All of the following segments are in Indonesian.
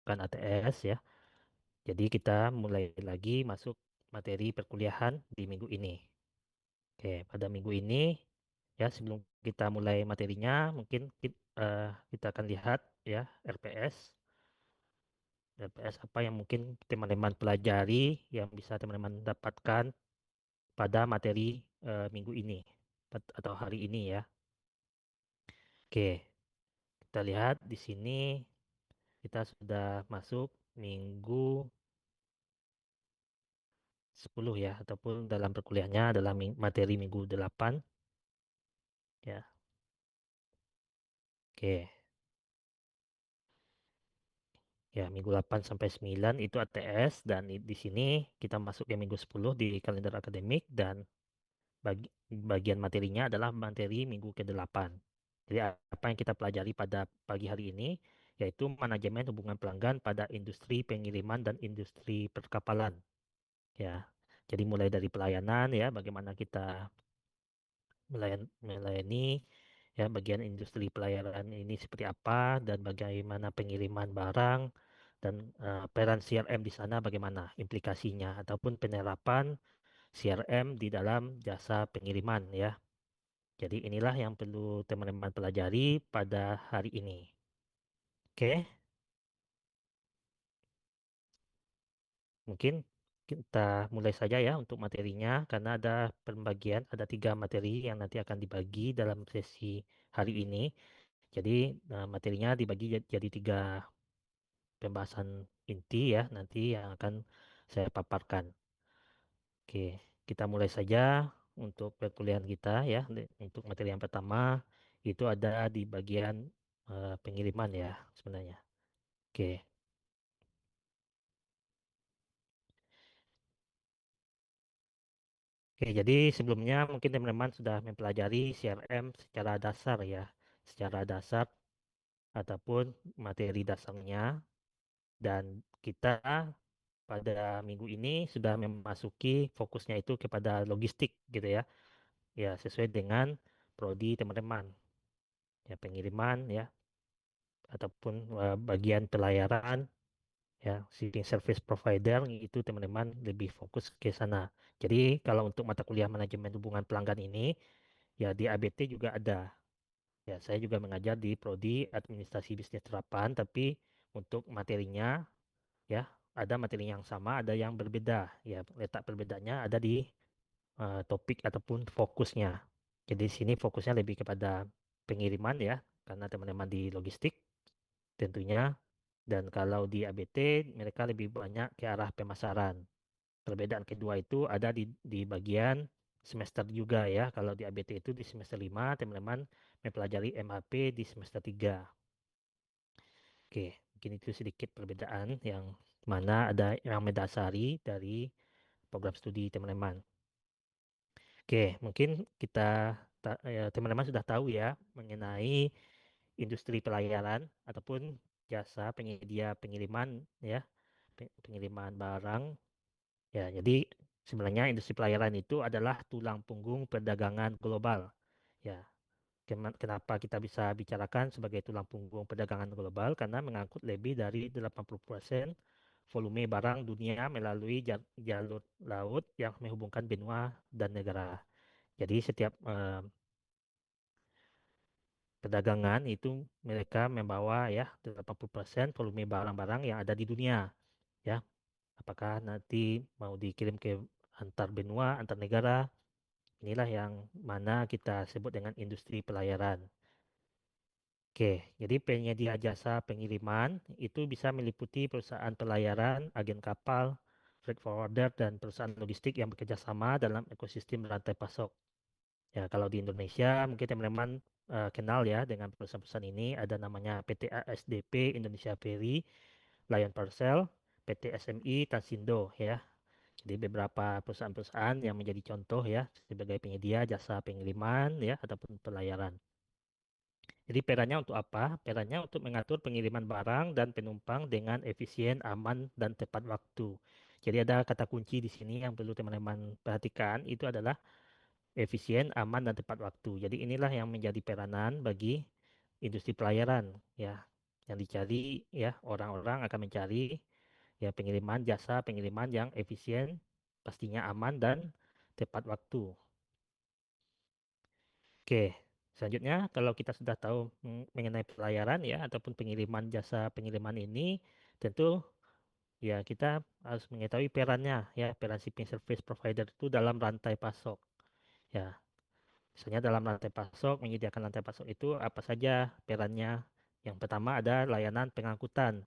bukan ATS ya. Jadi kita mulai lagi masuk materi perkuliahan di minggu ini. Oke, pada minggu ini ya sebelum kita mulai materinya mungkin kita akan lihat ya RPS. RPS apa yang mungkin teman-teman pelajari yang bisa teman-teman dapatkan pada materi minggu ini atau hari ini ya. Oke, kita lihat di sini kita sudah masuk minggu 10 ya, ataupun dalam perkuliahannya adalah materi minggu 8 ya. Oke, ya minggu 8 sampai 9 itu ATS dan di sini kita masuk ke minggu 10 di kalender akademik dan bagian materinya adalah materi minggu ke-8. Jadi apa yang kita pelajari pada pagi hari ini yaitu manajemen hubungan pelanggan pada industri pengiriman dan industri perkapalan ya. Jadi mulai dari pelayanan ya, bagaimana kita melayani ya bagian industri pelayaran ini seperti apa dan bagaimana pengiriman barang dan peran CRM di sana bagaimana implikasinya ataupun penerapan CRM di dalam jasa pengiriman ya. Jadi inilah yang perlu teman-teman pelajari pada hari ini. Oke, mungkin kita mulai saja ya untuk materinya karena ada pembagian, ada 3 materi yang nanti akan dibagi dalam sesi hari ini. Jadi materinya dibagi jadi 3 pembahasan inti ya nanti yang akan saya paparkan. Oke, kita mulai saja untuk perkuliahan kita ya. Untuk materi yang pertama itu ada di bagian pengiriman ya sebenarnya. Oke, oke, jadi sebelumnya mungkin teman-teman sudah mempelajari CRM secara dasar ya, secara dasar ataupun materi dasarnya dan kita pada minggu ini sudah memasuki fokusnya itu kepada logistik gitu ya. Ya, sesuai dengan prodi teman-teman. Ya, pengiriman ya ataupun bagian pelayaran ya, shipping service provider itu teman-teman lebih fokus ke sana. Jadi, kalau untuk mata kuliah manajemen hubungan pelanggan ini ya di ABT juga ada. Ya, saya juga mengajar di prodi administrasi bisnis terapan tapi untuk materinya ya ada materi yang sama, ada yang berbeda. Ya, letak perbedaannya ada di topik ataupun fokusnya. Jadi di sini fokusnya lebih kepada pengiriman ya, karena teman-teman di logistik tentunya. Dan kalau di ABT mereka lebih banyak ke arah pemasaran. Perbedaan kedua itu ada di bagian semester juga ya. Kalau di ABT itu di semester 5 teman-teman mempelajari MHP di semester 3. Oke, mungkin itu sedikit perbedaan yang mana ada yang mendasari dari program studi teman-teman. Oke, mungkin teman-teman sudah tahu ya mengenai industri pelayaran ataupun jasa penyedia pengiriman ya, pengiriman barang. Ya, jadi sebenarnya industri pelayaran itu adalah tulang punggung perdagangan global. Ya, kenapa kita bisa bicarakan sebagai tulang punggung perdagangan global? Karena mengangkut lebih dari 80% volume barang dunia melalui jalur laut yang menghubungkan benua dan negara. Jadi setiap perdagangan itu mereka membawa ya 80% volume barang-barang yang ada di dunia ya. Apakah nanti mau dikirim ke antar benua, antar negara, inilah yang mana kita sebut dengan industri pelayaran. Oke, jadi penyedia jasa pengiriman itu bisa meliputi perusahaan pelayaran, agen kapal, freight forwarder, dan perusahaan logistik yang bekerja sama dalam ekosistem rantai pasok. Ya, kalau di Indonesia mungkin teman-teman kenal ya dengan perusahaan-perusahaan ini ada namanya PT ASDP Indonesia Ferry, Lion Parcel, PT SMI, Tansindo ya. Jadi beberapa perusahaan-perusahaan yang menjadi contoh ya sebagai penyedia jasa pengiriman ya ataupun pelayaran. Jadi perannya untuk apa? Perannya untuk mengatur pengiriman barang dan penumpang dengan efisien, aman, dan tepat waktu. Jadi ada kata kunci di sini yang perlu teman-teman perhatikan itu adalah efisien, aman, dan tepat waktu. Jadi inilah yang menjadi peranan bagi industri pelayaran ya. Yang dicari ya orang-orang akan mencari ya pengiriman jasa pengiriman yang efisien, pastinya aman dan tepat waktu. Oke, selanjutnya kalau kita sudah tahu mengenai pelayaran ya ataupun pengiriman jasa pengiriman ini, tentu ya kita harus mengetahui perannya ya, peran shipping service provider itu dalam rantai pasok. Ya, misalnya dalam rantai pasok, menyediakan rantai pasok itu apa saja perannya? Yang pertama ada layanan pengangkutan,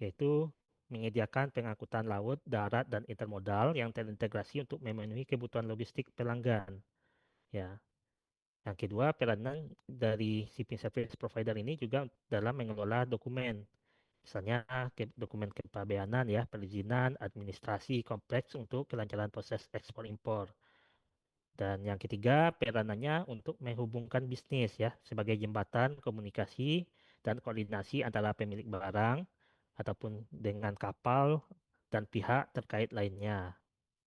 yaitu menyediakan pengangkutan laut, darat, dan intermodal yang terintegrasi untuk memenuhi kebutuhan logistik pelanggan. Ya, yang kedua, peranan dari shipping service provider ini juga dalam mengelola dokumen. Misalnya dokumen kepabeanan ya, perizinan, administrasi kompleks untuk kelancaran proses ekspor impor. Dan yang ketiga, peranannya untuk menghubungkan bisnis ya, sebagai jembatan komunikasi dan koordinasi antara pemilik barang ataupun dengan kapal dan pihak terkait lainnya.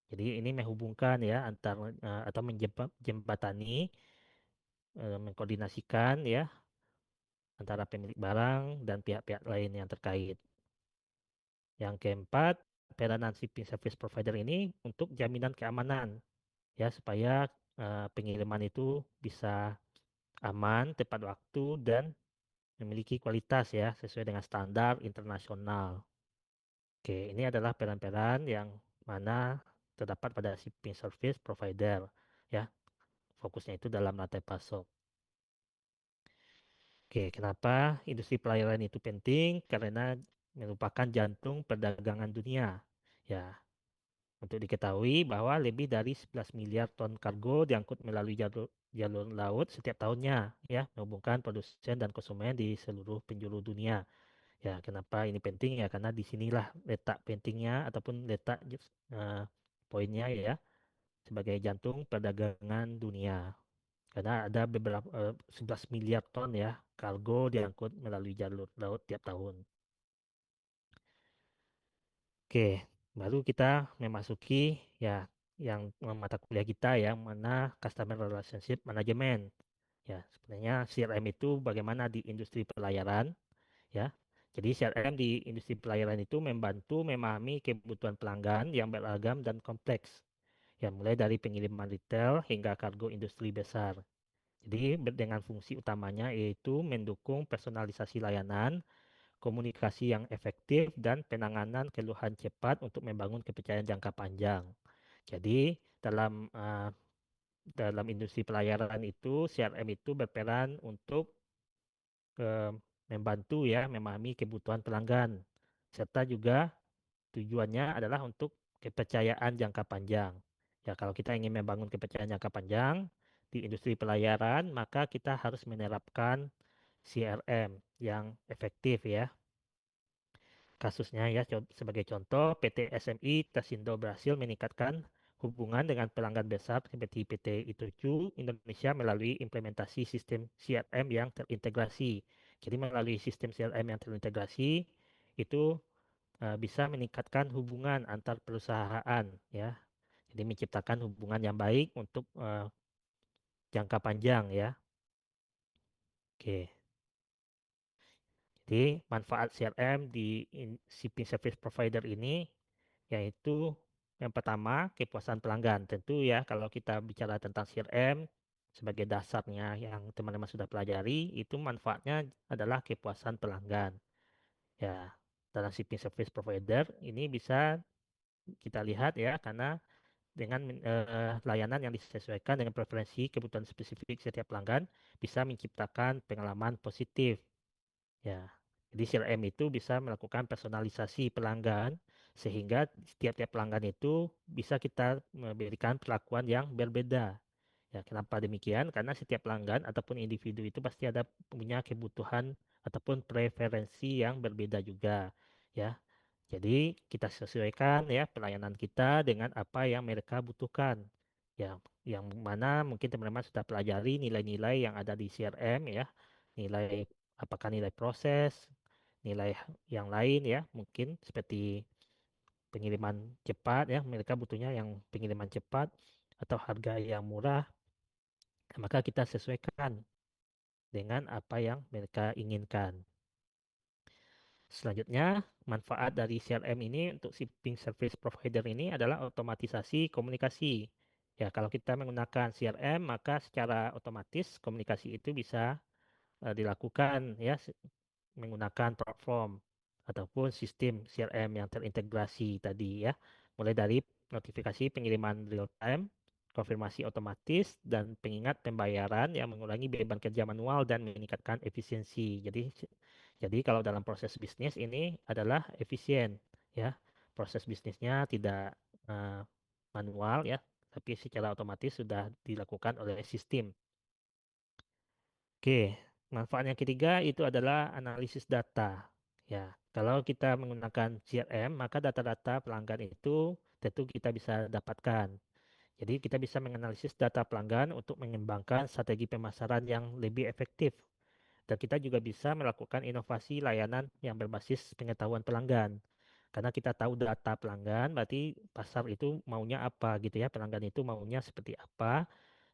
Jadi ini menghubungkan ya antar atau menjembatani, mengkoordinasikan ya antara pemilik barang dan pihak-pihak lain yang terkait. Yang keempat, peranan shipping service provider ini untuk jaminan keamanan ya supaya pengiriman itu bisa aman, tepat waktu dan memiliki kualitas ya sesuai dengan standar internasional. Oke, ini adalah peran-peran yang mana terdapat pada shipping service provider ya. Fokusnya itu dalam rantai pasok. Oke, kenapa industri pelayaran itu penting? Karena merupakan jantung perdagangan dunia. Ya, untuk diketahui bahwa lebih dari 11 miliar ton kargo diangkut melalui jalur laut setiap tahunnya, ya, menghubungkan produsen dan konsumen di seluruh penjuru dunia. Ya, kenapa ini penting? Ya, karena disinilah letak pentingnya ataupun letak poinnya ya, sebagai jantung perdagangan dunia. Karena ada beberapa 11 miliar ton ya kargo diangkut melalui jalur laut tiap tahun. Oke, baru kita memasuki ya yang mata kuliah kita yang mana Customer Relationship Management. Ya, sebenarnya CRM itu bagaimana di industri pelayaran ya. Jadi CRM di industri pelayaran itu membantu memahami kebutuhan pelanggan yang beragam dan kompleks. Ya, mulai dari pengiriman retail hingga kargo industri besar. Jadi dengan fungsi utamanya yaitu mendukung personalisasi layanan, komunikasi yang efektif, dan penanganan keluhan cepat untuk membangun kepercayaan jangka panjang. Jadi dalam industri pelayaran itu CRM itu berperan untuk eh, membantu ya memahami kebutuhan pelanggan serta juga tujuannya adalah untuk kepercayaan jangka panjang. Ya, kalau kita ingin membangun kepercayaan jangka panjang di industri pelayaran, maka kita harus menerapkan CRM yang efektif ya. Kasusnya ya sebagai contoh PT SMI Tasindo berhasil meningkatkan hubungan dengan pelanggan besar seperti PT Itochu Indonesia melalui implementasi sistem CRM yang terintegrasi. Jadi melalui sistem CRM yang terintegrasi itu bisa meningkatkan hubungan antar perusahaan ya. Jadi menciptakan hubungan yang baik untuk jangka panjang ya. Oke. Jadi manfaat CRM di shipping service provider ini yaitu yang pertama kepuasan pelanggan. Tentu ya kalau kita bicara tentang CRM sebagai dasarnya yang teman-teman sudah pelajari itu manfaatnya adalah kepuasan pelanggan. Ya, dalam shipping service provider ini bisa kita lihat ya karena dengan layanan yang disesuaikan dengan preferensi kebutuhan spesifik setiap pelanggan bisa menciptakan pengalaman positif. Ya, jadi CRM itu bisa melakukan personalisasi pelanggan sehingga setiap-tiap pelanggan itu bisa kita memberikan perlakuan yang berbeda. Ya, kenapa demikian? Karena setiap pelanggan ataupun individu itu pasti ada punya kebutuhan ataupun preferensi yang berbeda juga. Ya, jadi kita sesuaikan ya pelayanan kita dengan apa yang mereka butuhkan. Ya, yang mana mungkin teman-teman sudah pelajari nilai-nilai yang ada di CRM ya. Nilai apakah nilai proses, nilai yang lain ya, mungkin seperti pengiriman cepat ya, mereka butuhnya yang pengiriman cepat atau harga yang murah. Maka kita sesuaikan dengan apa yang mereka inginkan. Selanjutnya, manfaat dari CRM ini untuk shipping service provider ini adalah otomatisasi komunikasi. Ya, kalau kita menggunakan CRM, maka secara otomatis komunikasi itu bisa dilakukan ya menggunakan platform ataupun sistem CRM yang terintegrasi tadi ya. Mulai dari notifikasi pengiriman real time, konfirmasi otomatis, dan pengingat pembayaran yang mengurangi beban kerja manual dan meningkatkan efisiensi. Jadi kalau dalam proses bisnis ini adalah efisien ya. Proses bisnisnya tidak eh, manual ya, tapi secara otomatis sudah dilakukan oleh sistem. Oke, manfaat yang ketiga itu adalah analisis data. Ya, kalau kita menggunakan CRM, maka data-data pelanggan itu tentu kita bisa dapatkan. Jadi kita bisa menganalisis data pelanggan untuk mengembangkan strategi pemasaran yang lebih efektif. Dan kita juga bisa melakukan inovasi layanan yang berbasis pengetahuan pelanggan. Karena kita tahu data pelanggan, berarti pasar itu maunya apa gitu ya, pelanggan itu maunya seperti apa,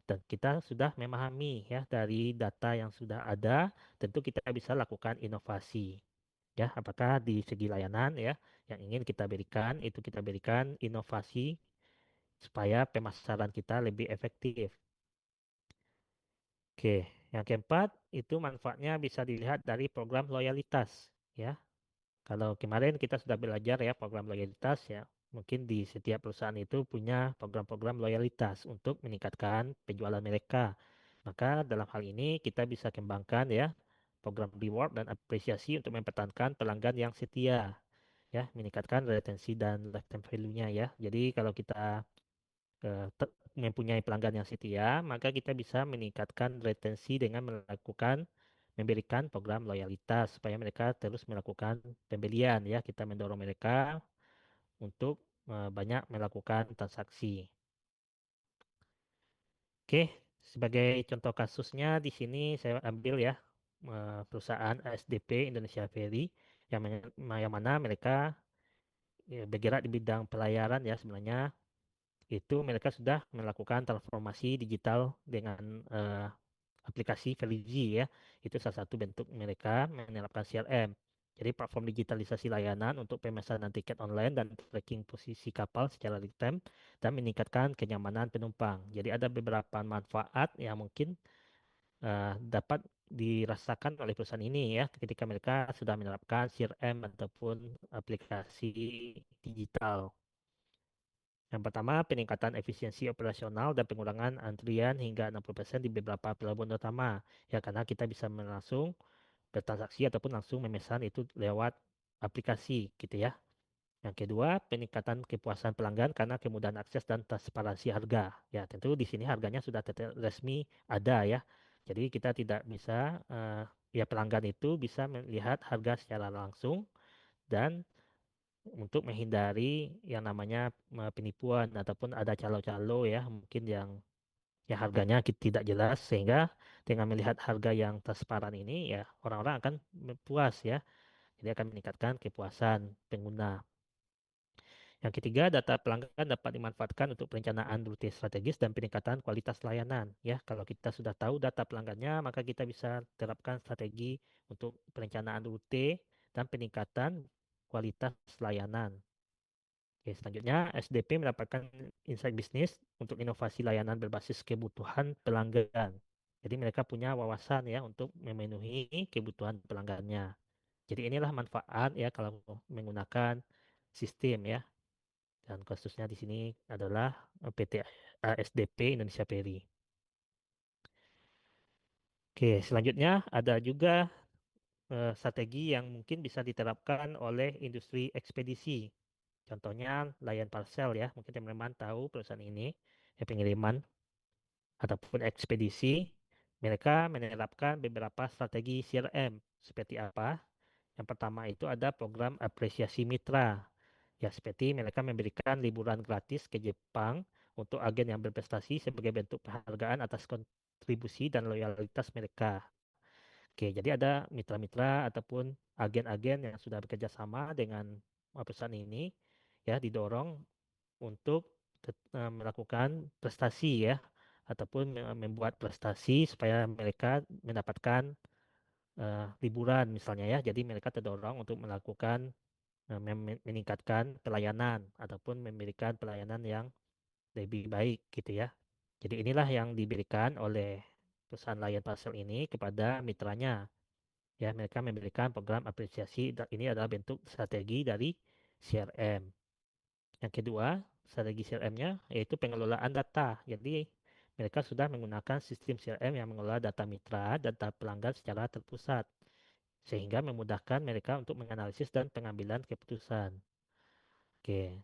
dan kita sudah memahami ya dari data yang sudah ada, tentu kita bisa lakukan inovasi. Ya, apakah di segi layanan ya yang ingin kita berikan itu kita berikan inovasi supaya pemasaran kita lebih efektif. Oke, yang keempat itu manfaatnya bisa dilihat dari program loyalitas ya. Kalau kemarin kita sudah belajar ya program loyalitas ya, mungkin di setiap perusahaan itu punya program-program loyalitas untuk meningkatkan penjualan mereka. Maka dalam hal ini kita bisa kembangkan ya program reward dan apresiasi untuk mempertahankan pelanggan yang setia ya, meningkatkan retensi dan lifetime value-nya ya. Jadi kalau kita mempunyai pelanggan yang setia, maka kita bisa meningkatkan retensi dengan memberikan program loyalitas supaya mereka terus melakukan pembelian ya. Kita mendorong mereka untuk banyak melakukan transaksi. Oke, sebagai contoh kasusnya di sini saya ambil ya perusahaan ASDP Indonesia Ferry yang mana mereka ya, bergerak di bidang pelayaran ya sebenarnya itu mereka sudah melakukan transformasi digital dengan aplikasi Religi ya. Itu salah satu bentuk mereka menerapkan CRM. Jadi platform digitalisasi layanan untuk pemesanan tiket online dan tracking posisi kapal secara real time dan meningkatkan kenyamanan penumpang. Jadi ada beberapa manfaat yang mungkin dapat dirasakan oleh perusahaan ini ya ketika mereka sudah menerapkan CRM ataupun aplikasi digital. Yang pertama, peningkatan efisiensi operasional dan pengurangan antrian hingga 60% di beberapa pelabuhan utama. Ya, karena kita bisa langsung bertransaksi ataupun langsung memesan itu lewat aplikasi gitu ya. Yang kedua, peningkatan kepuasan pelanggan karena kemudahan akses dan transparansi harga. Ya, tentu di sini harganya sudah resmi ada ya. Jadi kita tidak bisa ya pelanggan itu bisa melihat harga secara langsung dan untuk menghindari yang namanya penipuan ataupun ada calo-calo ya mungkin yang harganya tidak jelas sehingga dengan melihat harga yang transparan ini ya orang-orang akan puas ya. Jadi akan meningkatkan kepuasan pengguna. Yang ketiga, data pelanggan dapat dimanfaatkan untuk perencanaan rute strategis dan peningkatan kualitas layanan. Ya, kalau kita sudah tahu data pelanggannya, maka kita bisa terapkan strategi untuk perencanaan rute dan peningkatan kualitas layanan. Oke, selanjutnya SDP mendapatkan insight bisnis untuk inovasi layanan berbasis kebutuhan pelanggan. Jadi mereka punya wawasan ya untuk memenuhi kebutuhan pelanggannya. Jadi inilah manfaat ya kalau menggunakan sistem ya. Dan kasusnya di sini adalah PT ASDP Indonesia Ferry. Oke, selanjutnya ada juga strategi yang mungkin bisa diterapkan oleh industri ekspedisi. Contohnya Lion Parcel ya, mungkin teman-teman tahu perusahaan ini, ya pengiriman ataupun ekspedisi. Mereka menerapkan beberapa strategi CRM. Seperti apa? Yang pertama itu ada program apresiasi mitra. Ya, seperti mereka memberikan liburan gratis ke Jepang untuk agen yang berprestasi sebagai bentuk penghargaan atas kontribusi dan loyalitas mereka. Oke, jadi ada mitra-mitra ataupun agen-agen yang sudah bekerja sama dengan perusahaan ini ya didorong untuk melakukan prestasi ya ataupun membuat prestasi supaya mereka mendapatkan liburan misalnya ya. Jadi mereka terdorong untuk melakukan meningkatkan pelayanan ataupun memberikan pelayanan yang lebih baik gitu ya. Jadi inilah yang diberikan oleh perusahaan layan parcel ini kepada mitranya. Ya, mereka memberikan program apresiasi dan ini adalah bentuk strategi dari CRM. Yang kedua, strategi CRM-nya yaitu pengelolaan data. Jadi mereka sudah menggunakan sistem CRM yang mengelola data mitra dan data pelanggan secara terpusat sehingga memudahkan mereka untuk menganalisis dan pengambilan keputusan. Oke.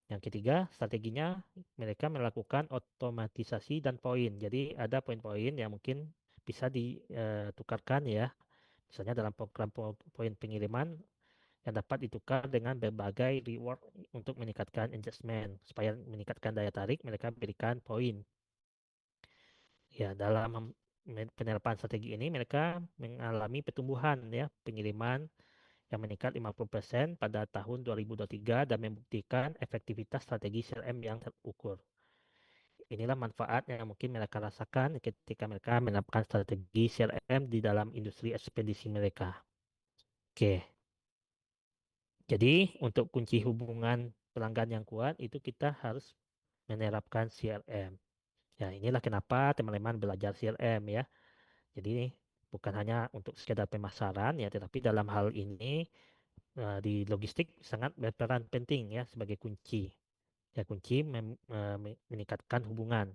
Yang ketiga, strateginya mereka melakukan otomatisasi dan poin. Jadi ada poin-poin yang mungkin bisa ditukarkan ya. Misalnya dalam program poin pengiriman yang dapat ditukar dengan berbagai reward untuk meningkatkan engagement. Supaya meningkatkan daya tarik, mereka berikan poin. Ya, dalam penerapan strategi ini mereka mengalami pertumbuhan ya pengiriman yang meningkat 50% pada tahun 2023 dan membuktikan efektivitas strategi CRM yang terukur. Inilah manfaat yang mungkin mereka rasakan ketika mereka menerapkan strategi CRM di dalam industri ekspedisi mereka. Oke, jadi untuk kunci hubungan pelanggan yang kuat itu kita harus menerapkan CRM. Ya, inilah kenapa teman-teman belajar CRM ya. Jadi bukan hanya untuk sekedar pemasaran ya, tetapi dalam hal ini di logistik sangat berperan penting ya sebagai kunci. Ya, kunci meningkatkan hubungan.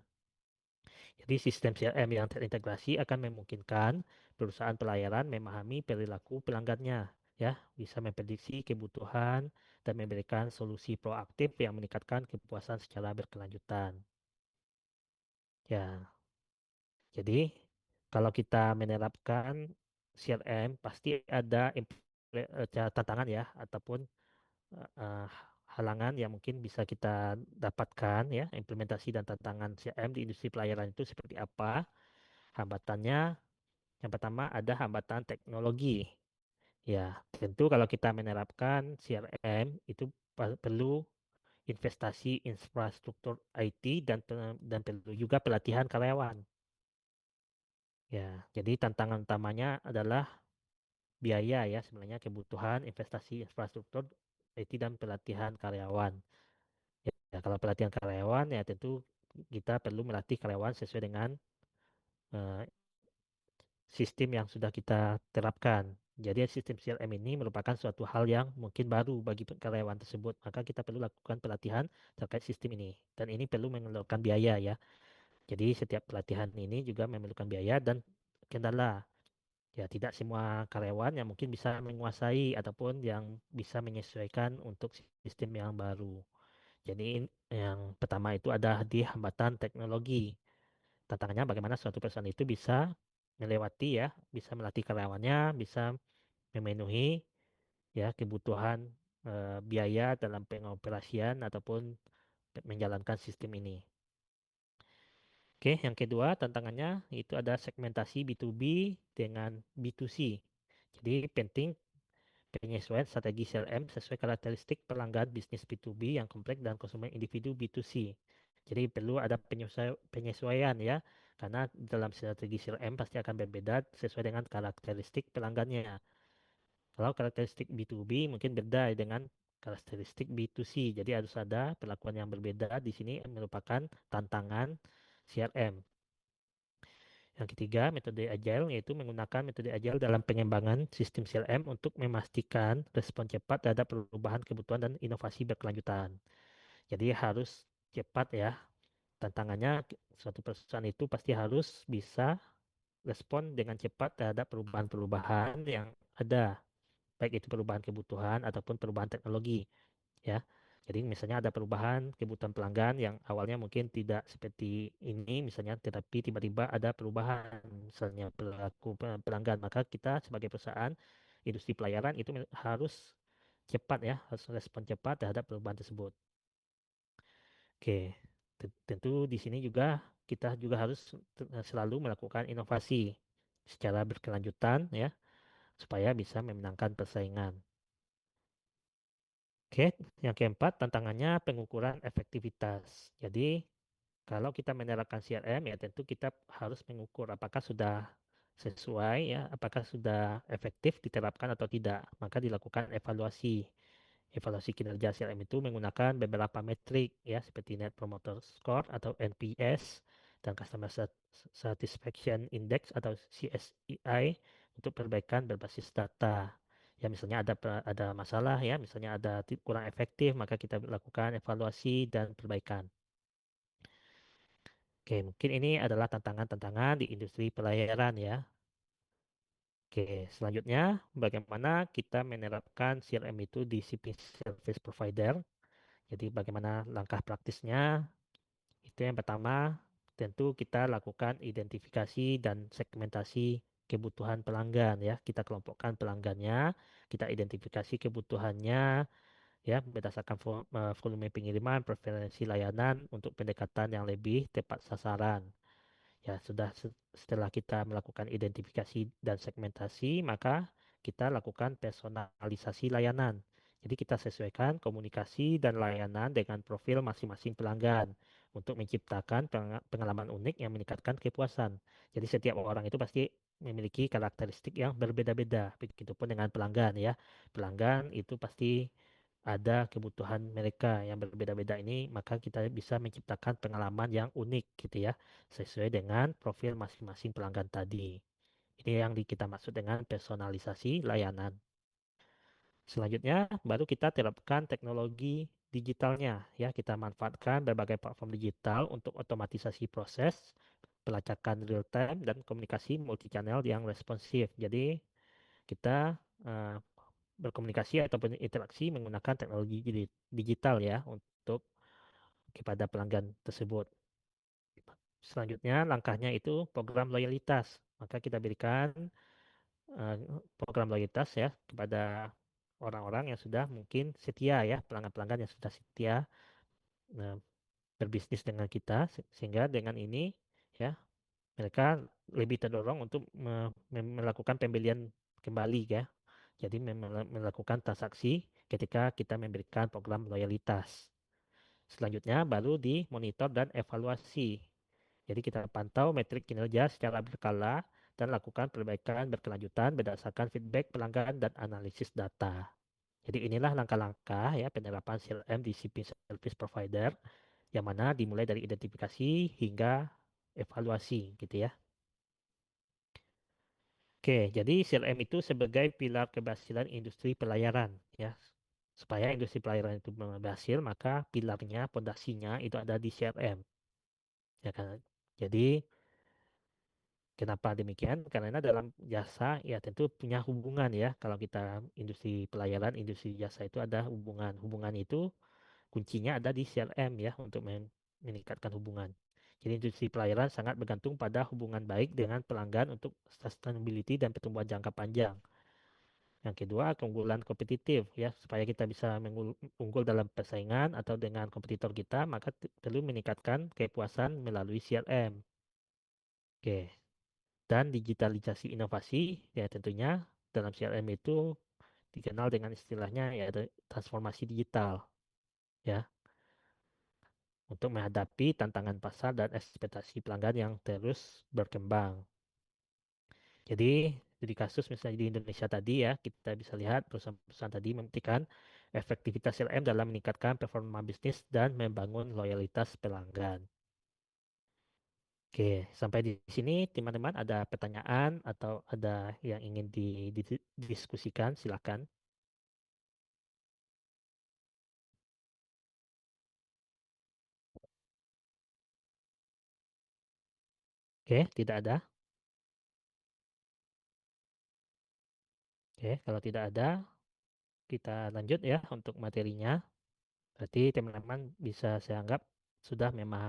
Jadi sistem CRM yang terintegrasi akan memungkinkan perusahaan pelayaran memahami perilaku pelanggannya, ya, bisa memprediksi kebutuhan dan memberikan solusi proaktif yang meningkatkan kepuasan secara berkelanjutan. Ya, jadi kalau kita menerapkan CRM pasti ada tantangan ya ataupun eh, halangan yang mungkin bisa kita dapatkan ya implementasi dan tantangan CRM di industri pelayaran itu seperti apa. Hambatannya yang pertama ada hambatan teknologi. Ya, tentu kalau kita menerapkan CRM itu perlu investasi infrastruktur IT dan perlu juga pelatihan karyawan. Ya, jadi tantangan utamanya adalah biaya ya sebenarnya kebutuhan investasi infrastruktur IT dan pelatihan karyawan. Ya, kalau pelatihan karyawan ya tentu kita perlu melatih karyawan sesuai dengan eh, sistem yang sudah kita terapkan. Jadi sistem CRM ini merupakan suatu hal yang mungkin baru bagi karyawan tersebut. Maka kita perlu lakukan pelatihan terkait sistem ini. Dan ini perlu mengeluarkan biaya ya. Jadi setiap pelatihan ini juga memerlukan biaya dan kendala. Ya tidak semua karyawan yang mungkin bisa menguasai ataupun yang bisa menyesuaikan untuk sistem yang baru. Jadi yang pertama itu ada di hambatan teknologi. Tantangannya bagaimana suatu perusahaan itu bisa melewati ya, bisa melatih karyawannya, bisa memenuhi ya kebutuhan biaya dalam pengoperasian ataupun menjalankan sistem ini. Oke, yang kedua tantangannya itu ada segmentasi B2B dengan B2C. Jadi penting penyesuaian strategi CRM sesuai karakteristik pelanggan bisnis B2B yang kompleks dan konsumen individu B2C. Jadi perlu ada penyesuaian ya, karena dalam strategi CRM pasti akan berbeda sesuai dengan karakteristik pelanggannya. Kalau karakteristik B2B mungkin beda dengan karakteristik B2C. Jadi harus ada perlakuan yang berbeda. Di sini merupakan tantangan CRM. Yang ketiga, metode agile yaitu menggunakan metode agile dalam pengembangan sistem CRM untuk memastikan respon cepat terhadap perubahan kebutuhan dan inovasi berkelanjutan. Jadi harus cepat ya. Tantangannya suatu perusahaan itu pasti harus bisa respon dengan cepat terhadap perubahan-perubahan yang ada, baik itu perubahan kebutuhan ataupun perubahan teknologi ya. Jadi misalnya ada perubahan kebutuhan pelanggan yang awalnya mungkin tidak seperti ini misalnya, tetapi tiba-tiba ada perubahan misalnya perilaku pelanggan, maka kita sebagai perusahaan industri pelayaran itu harus cepat ya, harus respon cepat terhadap perubahan tersebut. Oke, tentu di sini juga kita juga harus selalu melakukan inovasi secara berkelanjutan ya, supaya bisa memenangkan persaingan. Oke, yang keempat tantangannya pengukuran efektivitas. Jadi kalau kita menerapkan CRM ya tentu kita harus mengukur apakah sudah sesuai ya, apakah sudah efektif diterapkan atau tidak. Maka dilakukan evaluasi. Evaluasi kinerja CRM itu menggunakan beberapa metrik ya seperti Net Promoter Score atau NPS dan Customer Satisfaction Index atau CSI untuk perbaikan berbasis data. Ya misalnya ada masalah ya, misalnya ada kurang efektif, maka kita lakukan evaluasi dan perbaikan. Oke, mungkin ini adalah tantangan-tantangan di industri pelayaran ya. Oke, selanjutnya bagaimana kita menerapkan CRM itu di CP Service Provider. Jadi bagaimana langkah praktisnya? Itu yang pertama, tentu kita lakukan identifikasi dan segmentasi kebutuhan pelanggan ya. Kita kelompokkan pelanggannya, kita identifikasi kebutuhannya ya berdasarkan volume pengiriman, preferensi layanan untuk pendekatan yang lebih tepat sasaran. Ya, setelah kita melakukan identifikasi dan segmentasi, maka kita lakukan personalisasi layanan. Jadi kita sesuaikan komunikasi dan layanan dengan profil masing-masing pelanggan untuk menciptakan pengalaman unik yang meningkatkan kepuasan. Jadi setiap orang itu pasti memiliki karakteristik yang berbeda-beda. Begitupun dengan pelanggan ya. Pelanggan itu pasti ada kebutuhan mereka yang berbeda-beda ini, maka kita bisa menciptakan pengalaman yang unik gitu ya sesuai dengan profil masing-masing pelanggan tadi. Ini yang kita maksud dengan personalisasi layanan. Selanjutnya, baru kita terapkan teknologi digitalnya. Ya, kita manfaatkan berbagai platform digital untuk otomatisasi proses, pelacakan real time, dan komunikasi multi-channel yang responsif. Jadi, kita eh, berkomunikasi ataupun interaksi menggunakan teknologi digital ya untuk kepada pelanggan tersebut. Selanjutnya, langkahnya itu program loyalitas. Maka kita berikan eh, program loyalitas ya kepada orang-orang yang sudah mungkin setia ya, pelanggan-pelanggan yang sudah setia eh, berbisnis dengan kita, sehingga dengan ini ya mereka lebih terdorong untuk melakukan pembelian kembali ya. Jadi melakukan transaksi ketika kita memberikan program loyalitas. Selanjutnya baru dimonitor dan evaluasi. Jadi kita pantau metrik kinerja secara berkala dan lakukan perbaikan berkelanjutan berdasarkan feedback pelanggan dan analisis data. Jadi inilah langkah-langkah ya penerapan CRM di CP Service Provider yang mana dimulai dari identifikasi hingga evaluasi gitu ya. Oke, jadi CRM itu sebagai pilar keberhasilan industri pelayaran ya. Supaya industri pelayaran itu berhasil, maka pilarnya, pondasinya itu ada di CRM. Ya kan? Jadi kenapa demikian? Karena dalam jasa ya tentu punya hubungan ya. Kalau kita industri pelayaran, industri jasa itu ada hubungan. Hubungan itu kuncinya ada di CRM ya untuk meningkatkan hubungan. Jadi industri pelayaran sangat bergantung pada hubungan baik dengan pelanggan untuk sustainability dan pertumbuhan jangka panjang. Yang kedua, keunggulan kompetitif ya, supaya kita bisa unggul dalam persaingan atau dengan kompetitor kita, maka perlu meningkatkan kepuasan melalui CRM. Oke, dan digitalisasi inovasi ya tentunya dalam CRM itu dikenal dengan istilahnya yaitu transformasi digital ya, untuk menghadapi tantangan pasar dan ekspektasi pelanggan yang terus berkembang. Jadi di kasus misalnya di Indonesia tadi ya, kita bisa lihat perusahaan-perusahaan tadi membuktikan efektivitas CRM dalam meningkatkan performa bisnis dan membangun loyalitas pelanggan. Oke, sampai di sini teman-teman ada pertanyaan atau ada yang ingin didiskusikan, silakan. Oke, tidak ada. Oke, kalau tidak ada, kita lanjut ya untuk materinya. Berarti teman-teman bisa saya anggap sudah memahami